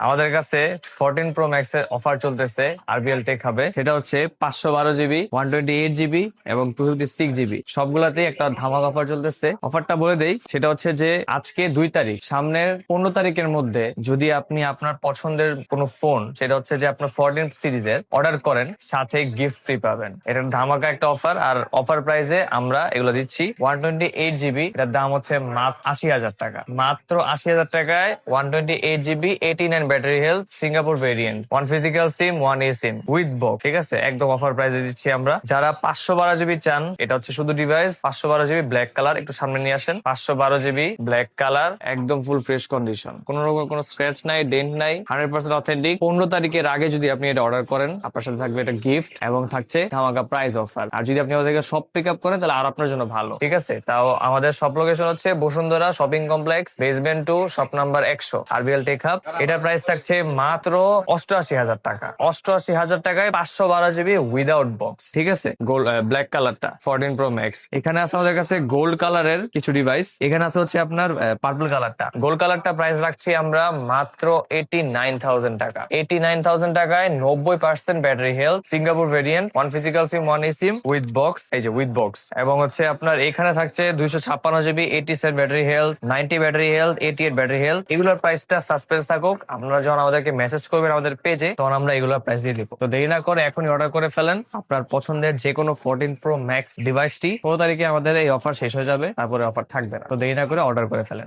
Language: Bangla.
আমাদের কাছে 14 প্রো ম্যাক্স এর অফার চলতেছে আরবিএল টেক হাবে। সেটা হচ্ছে 512 জিবি, 128 জিবি এবং 256 জিবি, সবগুলাতেই একটা ধামাকা অফার চলতেছে। অফারটা বলে দেই, সেটা হচ্ছে যে আজকে 2 তারিখ, সামনের 15 তারিখের মধ্যে যদি আপনি আপনার পছন্দের কোনো ফোন, সেটা হচ্ছে যে আপনার 14 সিরিজের অর্ডার করেন, সাথে গিফট ফ্রি পাবেন। এটা ধামাকা একটা অফার। আর অফার প্রাইসে আমরা এগুলো দিচ্ছি 128 জিবি, এটার দাম হচ্ছে মাত্র 80,000 টাকা। মাত্র 80,000 টাকায় 128 GB, 89 battery health, Singapore variant, 1 physical SIM, 1 A SIM with box. ঠিক আছে, একদম অফার প্রাইসে দিচ্ছি আমরা। যারা 512 জিবি চান, এটা হচ্ছে শুধু ডিভাইস 512 জিবি ব্ল্যাক কালার, একটু সামনে নিয়ে আসেন। 512 জিবি ব্ল্যাক কালার, একদম ফুল ফ্রেশ কন্ডিশন, কোনো রকম কোনো স্ক্র্যাচ নাই, ডেন্ট নাই, 100% অথেন্টিক। 15 তারিখের আগে যদি আপনি এটা অর্ডার করেন, আপনার সাথে থাকবে এটা গিফট এবং থাকছে ধামাকা প্রাইস অফার। আর যদি আপনি আমাদের থেকে সব পিক আপ করেন, তাহলে আর আপনার জন্য ভালো। ঠিক আছে, তাও আমাদের সব লোকেশন হচ্ছে Bashundhara shopping complex, basement 2, shop number 100, RBL tech hub. এটার প্রাইস থাকছে মাত্র 88,000 টাকা। 88,000 টাকায় 512 জিবি উইদাউট বক্স। ঠিক আছে, গোল্ড ব্ল্যাক কালারটা 14 প্রো ম্যাক্স। এখানে আছে আমাদের কাছে গোল্ড কালারের কিছু ডিভাইস। এখানে আছে হচ্ছে আপনার পার্পল কালারটা। গোল্ড কালারটা প্রাইস রাখছি আমরা মাত্র 89,000 টাকা। 89,000 টাকায় 90% battery health, Singapore variant, 1 physical SIM, 1 A SIM with box. এই যে উইথ বক্স। এবং হচ্ছে আপনার এখানে থাকছে 256 GB, 87 battery health, 90 battery health, 88 battery health. এগুলোর প্রাইসটা সাসপেন্স থাকুক, আপনারা যখন আমাদেরকে মেসেজ করবেন আমাদের পেজে, তখন আমরা এগুলোর প্রাইস দিয়ে দিব। তো দেরি না করে এখনই অর্ডার করে ফেলেন আপনার পছন্দের যে কোনো 14 প্রো ম্যাক্স ডিভাইসটি। 15 তারিখে আমাদের এই অফার শেষ হয়ে যাবে, তারপরে অফার থাকবে না। তো দেরি না করে অর্ডার করে ফেলেন।